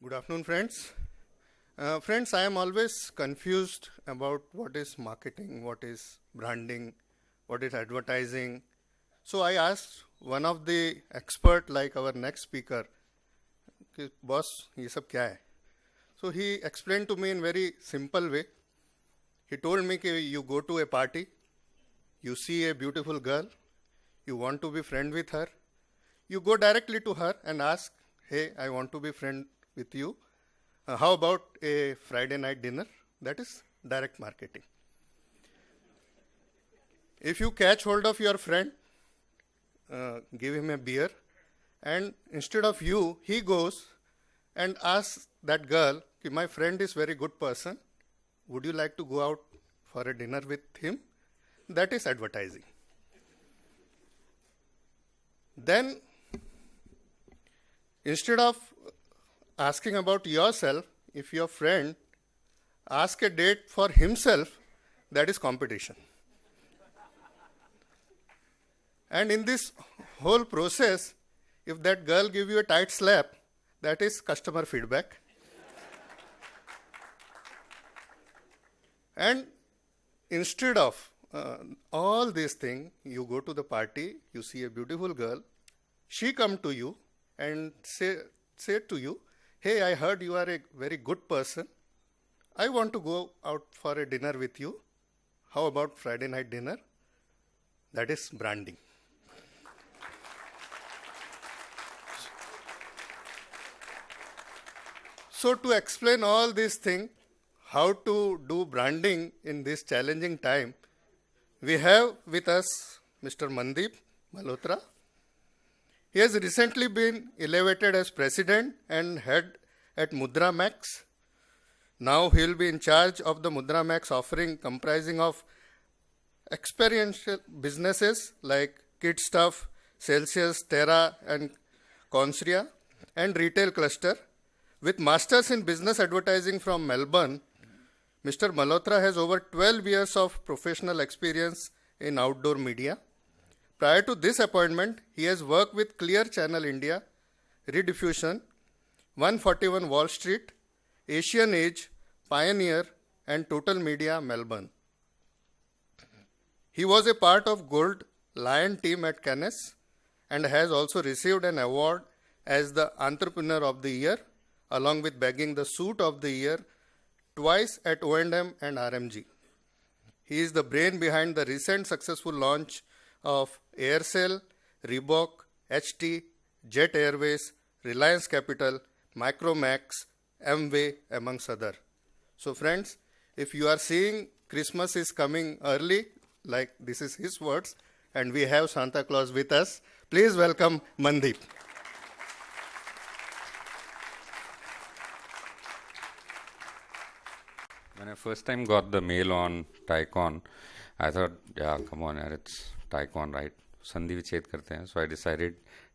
Good afternoon, friends. Friends, I am always confused about what is marketing, what is branding, what is advertising. So I asked one of the expert, like our next speaker, कि boss, ये सब क्या है? So he explained to me in very simple way. He told me कि you go to a party, you see a beautiful girl, you want to be friend with her, you go directly to her and ask, hey, I want to be friend with you. How about a Friday night dinner? That is direct marketing. If you catch hold of your friend, give him a beer, and instead of you, he goes and asks that girl, my friend is very good person, would you like to go out for a dinner with him? That is advertising. Then, instead of asking about yourself, if your friend asks a date for himself, that is competition. And in this whole process, if that girl give you a tight slap, that is customer feedback. And instead of all these things, you go to the party, you see a beautiful girl, she come to you and say to you, hey, I heard you are a very good person. I want to go out for a dinner with you. How about Friday night dinner? That is branding. So to explain all these things, how to do branding in this challenging time, we have with us Mr. Mandeep Malhotra. He has recently been elevated as president and head at Mudra Max. Now he will be in charge of the Mudra Max offering comprising of experiential businesses like Kid Stuff, Celsius, Terra and Consria, and retail cluster. With masters in business advertising from Melbourne, Mr. Malhotra has over 12 years of professional experience in outdoor media. Prior to this appointment, he has worked with Clear Channel India, Rediffusion, 141 Wall Street, Asian Age, Pioneer, and Total Media, Melbourne. He was a part of Gold Lion team at Cannes and has also received an award as the Entrepreneur of the Year, along with bagging the Suit of the Year twice at O&M and RMG. He is the brain behind the recent successful launch of Aircel, Reebok, HT, Jet Airways, Reliance Capital, Micromax, Amway, amongst other. So friends, if you are seeing Christmas is coming early, like this is his words, and we have Santa Claus with us, please welcome Mandeep. When I first time got the mail on TiEcon, I thought, yeah, come on, yaar, it's TiEcon, right? संधि विच्छेद करते हैं. So I decided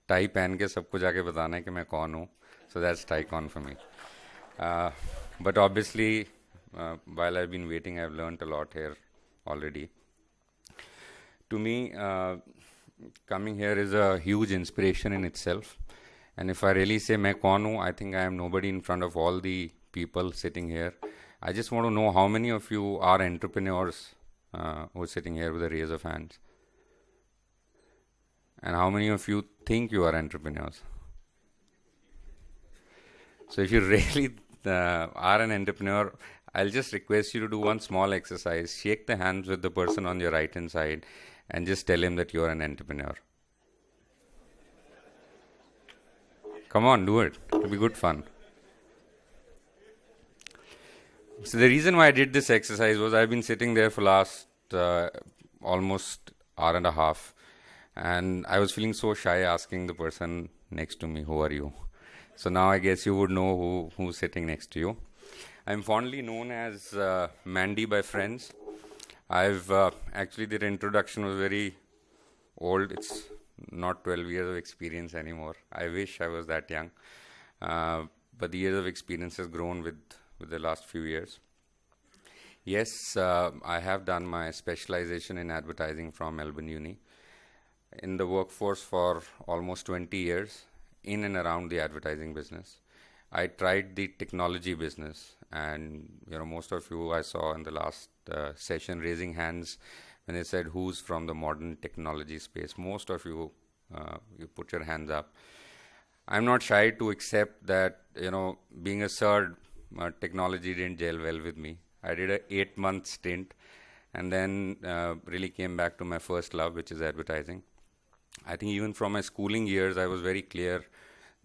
tie पहन के सबको जाके बताना है कि मैं कौन हूँ. So that's TiEcon for me. But obviously, while I've been waiting, I've learned a lot here already. To me, coming here is a huge inspiration in itself. And if I really say मैं कौन हूँ, I think I am nobody in front of all the people sitting here. I just want to know how many of you are entrepreneurs who are sitting here with a raise of hands. And how many of you think you are entrepreneurs? So if you really are an entrepreneur, I'll just request you to do one small exercise. Shake the hands with the person on your right hand side and just tell him that you're an entrepreneur. Come on, do it. It'll be good fun. So the reason why I did this exercise was I've been sitting there for last almost hour and a half, and I was feeling so shy asking the person next to me, who are you? So now I guess you would know who's sitting next to you. I'm fondly known as Mandeep by friends. I've actually, the introduction was very old. It's not 12 years of experience anymore. I wish I was that young. But the years of experience has grown with the last few years. Yes, I have done my specialization in advertising from Melbourne Uni. In the workforce for almost 20 years, in and around the advertising business. I tried the technology business, and most of you I saw in the last session raising hands when they said who's from the modern technology space. Most of you you put your hands up. I'm not shy to accept that being a third technology didn't gel well with me. I did a 8-month stint, and then really came back to my first love, which is advertising. I think even from my schooling years, I was very clear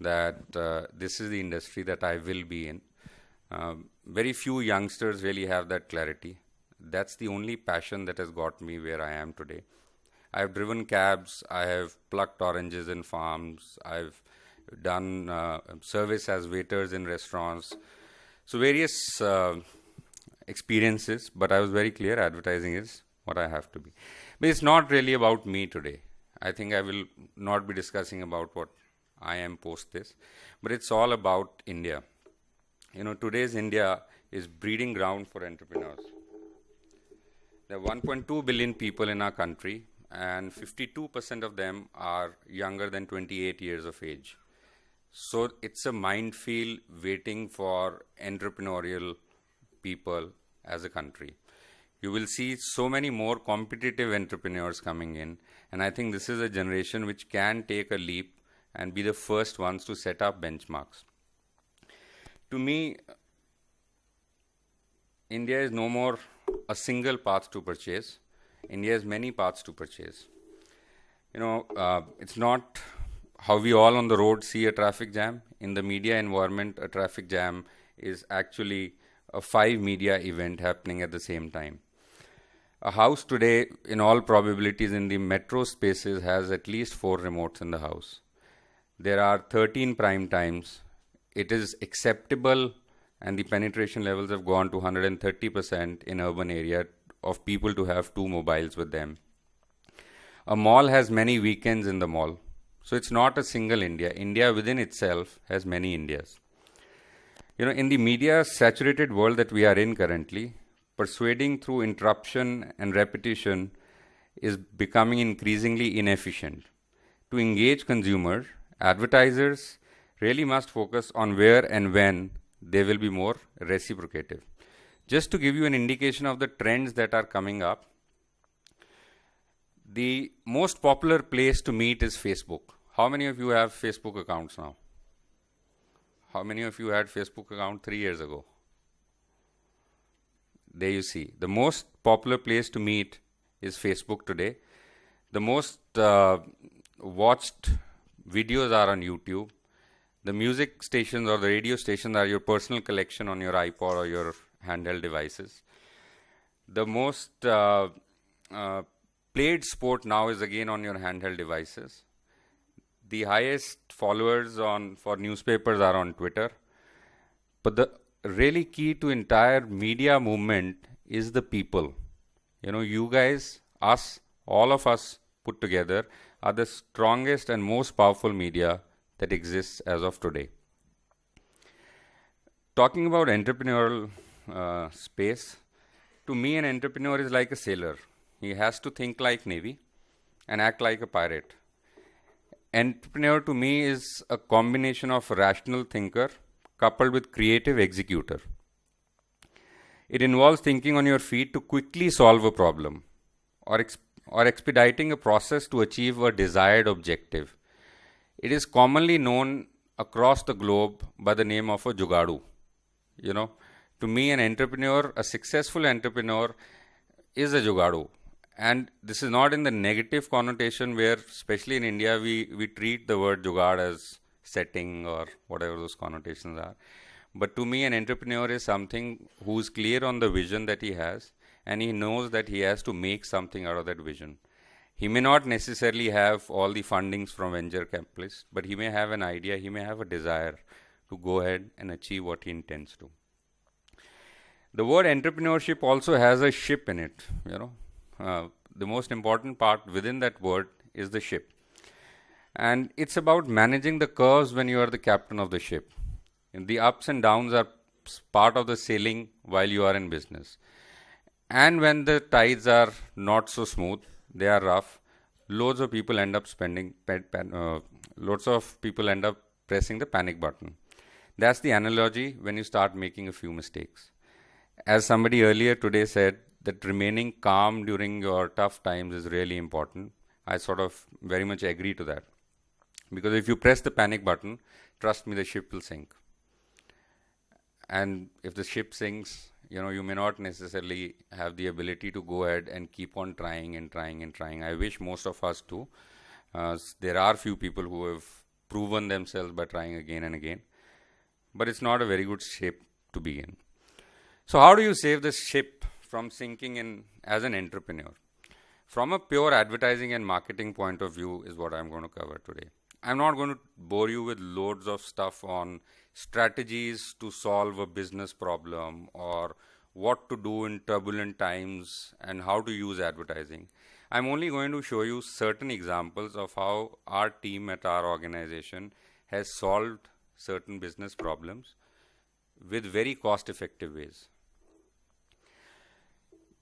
that this is the industry that I will be in. Very few youngsters really have that clarity. That's the only passion that has got me where I am today. I've driven cabs, I have plucked oranges in farms, I've done service as waiters in restaurants. So various experiences, but I was very clear advertising is what I have to be. But it's not really about me today. I think I will not be discussing about what I am post this, but it's all about India. Today's India is breeding ground for entrepreneurs. There are 1.2 billion people in our country, and 52% of them are younger than 28 years of age. So it's a minefield waiting for entrepreneurial people as a country. You will see so many more competitive entrepreneurs coming in, and I think this is a generation which can take a leap and be the first ones to set up benchmarks. To me, India is no more a single path to purchase. India has many paths to purchase. It's not how we all on the road see a traffic jam. In the media environment, a traffic jam is actually a 5 media event happening at the same time. A house today, in all probabilities in the metro spaces, has at least 4 remotes in the house. There are 13 prime times. It is acceptable, and the penetration levels have gone to 130% in urban area of people to have 2 mobiles with them. A mall has many weekends in the mall. So it's not a single India. India within itself has many Indias. In the media saturated world that we are in currently, persuading through interruption and repetition is becoming increasingly inefficient. To engage consumers, advertisers really must focus on where and when they will be more reciprocative. Just to give you an indication of the trends that are coming up, the most popular place to meet is Facebook. How many of you have Facebook accounts now? How many of you had Facebook account 3 years ago? There you see. The most popular place to meet is Facebook today. The most watched videos are on YouTube. The music stations or the radio stations are your personal collection on your iPod or your handheld devices. The most played sport now is again on your handheld devices. The highest followers for newspapers are on Twitter. But the really key to entire media movement is the people. You guys, us, all of us put together are the strongest and most powerful media that exists as of today. Talking about entrepreneurial space, to me an entrepreneur is like a sailor. He has to think like Navy and act like a pirate. Entrepreneur to me is a combination of a rational thinker coupled with creative executor. It involves thinking on your feet to quickly solve a problem or expediting a process to achieve a desired objective. It is commonly known across the globe by the name of a jugadu. To me an entrepreneur, a successful entrepreneur is a jugadu. And this is not in the negative connotation where, especially in India, we treat the word jugaad as setting or whatever those connotations are. But to me, an entrepreneur is something who is clear on the vision that he has, and he knows that he has to make something out of that vision. He may not necessarily have all the fundings from venture capitalists, but he may have an idea, he may have a desire to go ahead and achieve what he intends to. The word entrepreneurship also has a ship in it, the most important part within that word is the ship. And it's about managing the curves when you are the captain of the ship. And the ups and downs are part of the sailing while you are in business. And when the tides are not so smooth, they are rough, loads of people end up pressing the panic button. That's the analogy when you start making a few mistakes. As somebody earlier today said, that remaining calm during your tough times is really important. I sort of very much agree to that. Because if you press the panic button, trust me, the ship will sink. And if the ship sinks, you may not necessarily have the ability to go ahead and keep on trying and trying and trying. I wish most of us do. There are few people who have proven themselves by trying again and again, but it's not a very good shape to be in. So how do you save the ship from sinking in as an entrepreneur? From a pure advertising and marketing point of view is what I'm going to cover today. I'm not going to bore you with loads of stuff on strategies to solve a business problem or what to do in turbulent times and how to use advertising. I'm only going to show you certain examples of how our team at our organization has solved certain business problems with very cost-effective ways.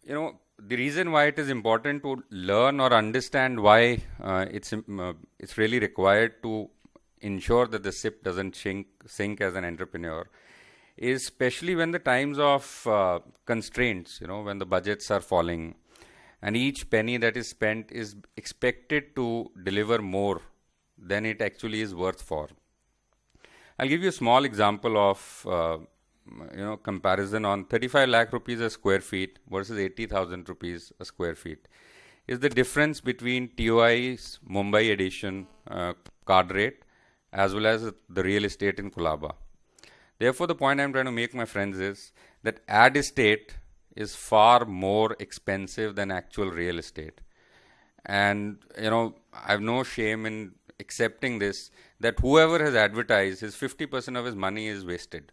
The reason why it is important to learn or understand why it's really required to ensure that the ship doesn't sink as an entrepreneur is especially when the times of constraints, when the budgets are falling and each penny that is spent is expected to deliver more than it actually is worth for. I'll give you a small example of comparison on 35 lakh rupees a square feet versus 80,000 rupees a square feet is the difference between TOI's Mumbai edition card rate as well as the real estate in Colaba. Therefore, the point I'm trying to make, my friends, is that ad estate is far more expensive than actual real estate. And, I have no shame in accepting this, that whoever has advertised, his 50% of his money is wasted.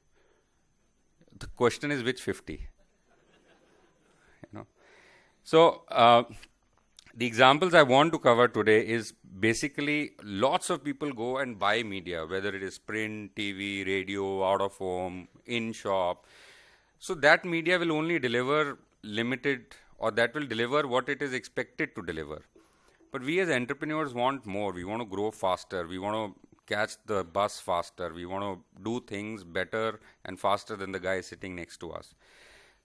The question is which 50? So, the examples I want to cover today is basically lots of people go and buy media, whether it is print, TV, radio, out of home, in shop. So that media will only deliver limited, or that will deliver what it is expected to deliver. But we as entrepreneurs want more. We want to grow faster. We want to catch the bus faster. We want to do things better and faster than the guy sitting next to us.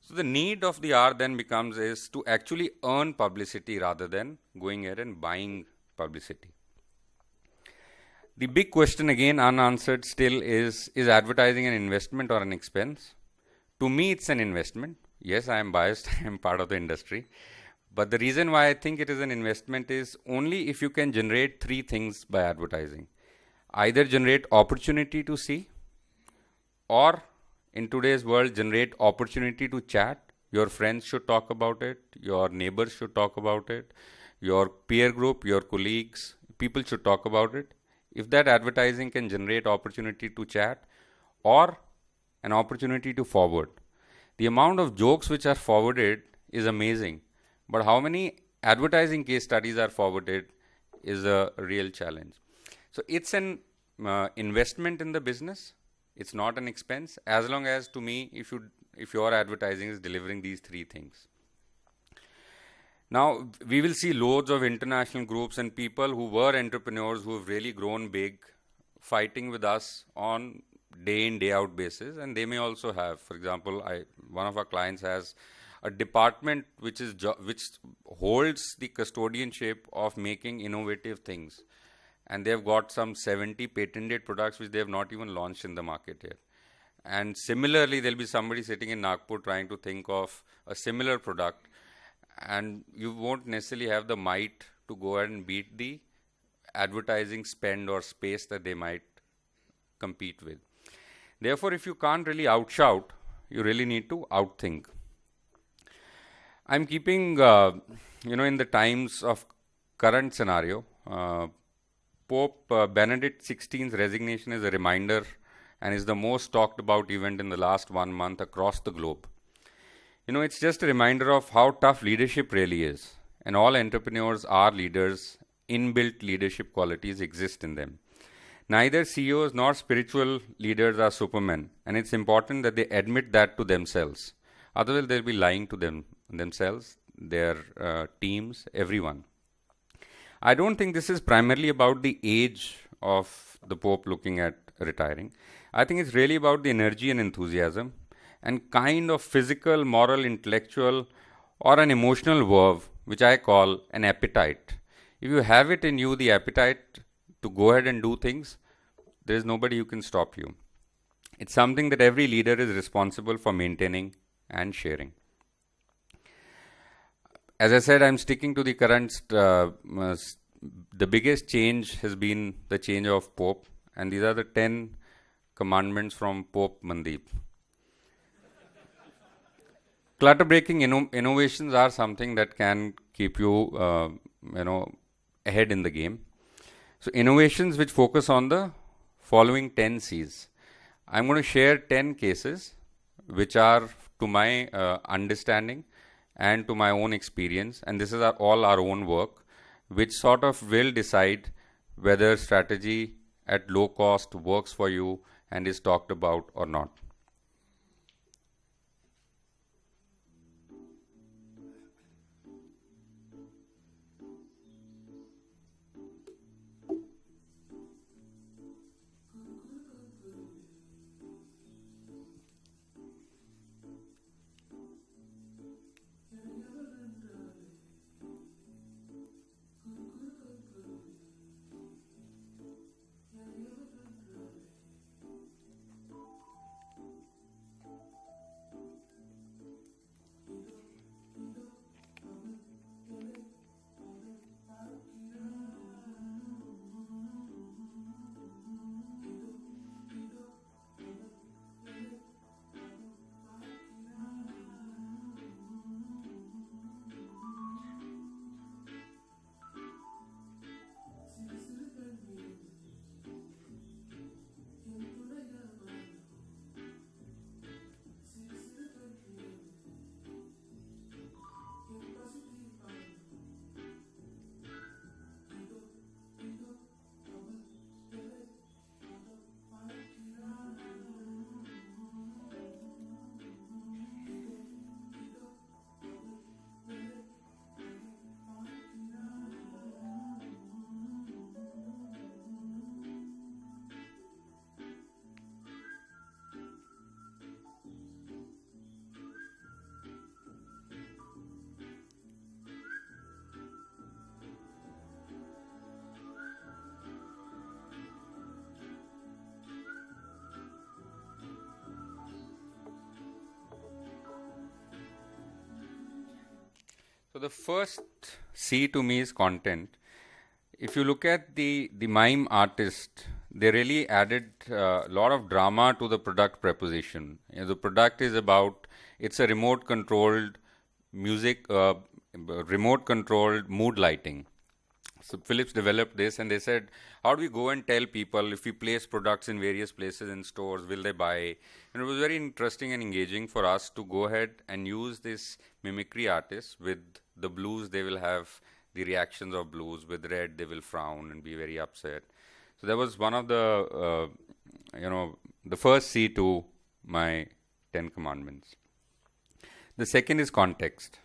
So the need of the hour then becomes is to actually earn publicity rather than going ahead and buying publicity. The big question again unanswered still is advertising an investment or an expense? To me, it's an investment. Yes, I am biased. I am part of the industry. But the reason why I think it is an investment is only if you can generate three things by advertising. Either generate opportunity to see, or in today's world, generate opportunity to chat. Your friends should talk about it. Your neighbors should talk about it. Your peer group, your colleagues, people should talk about it. If that advertising can generate opportunity to chat or an opportunity to forward, the amount of jokes which are forwarded is amazing. But how many advertising case studies are forwarded is a real challenge. So it's an investment in the business. It's not an expense, as long as, to me, if your advertising is delivering these three things. Now, we will see loads of international groups and people who were entrepreneurs who have really grown big, fighting with us on day in, day out basis, and they may also have, for example, one of our clients has a department which holds the custodianship of making innovative things. And they've got some 70 patented products which they have not even launched in the market yet. And similarly, there'll be somebody sitting in Nagpur trying to think of a similar product, and you won't necessarily have the might to go ahead and beat the advertising spend or space that they might compete with. Therefore, if you can't really outshout, you really need to outthink. I'm keeping, in the times of current scenario, Pope Benedict XVI's resignation is a reminder and is the most talked about event in the last 1 month across the globe. It's just a reminder of how tough leadership really is. And all entrepreneurs are leaders. Inbuilt leadership qualities exist in them. Neither CEOs nor spiritual leaders are supermen. And it's important that they admit that to themselves. Otherwise, they'll be lying to themselves, their teams, everyone. I don't think this is primarily about the age of the Pope looking at retiring. I think it's really about the energy and enthusiasm and kind of physical, moral, intellectual, or an emotional verve, which I call an appetite. If you have it in you, the appetite to go ahead and do things, there is nobody who can stop you. It's something that every leader is responsible for maintaining and sharing. As I said, I'm sticking to the current. The biggest change has been the change of Pope, and these are the 10 commandments from Pope Mandeep. Clutter breaking innovations are something that can keep you, ahead in the game. So innovations which focus on the following 10 C's. I'm going to share 10 cases which are to my understanding and to my own experience, and this is all our own work, which sort of will decide whether strategy at low cost works for you and is talked about or not. So the first C to me is content. If you look at the mime artist, they really added a lot of drama to the product proposition. The product is about, it's a remote controlled music, remote controlled mood lighting. So Philips developed this, and they said, how do we go and tell people if we place products in various places in stores, will they buy? And it was very interesting and engaging for us to go ahead and use this mimicry artist. With the blues, they will have the reactions of blues. With red, they will frown and be very upset. So that was one of the, the first C to my 10 commandments. The second is context.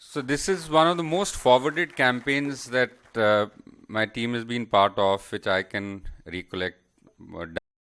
So this is one of the most forwarded campaigns that my team has been part of, which I can recollect,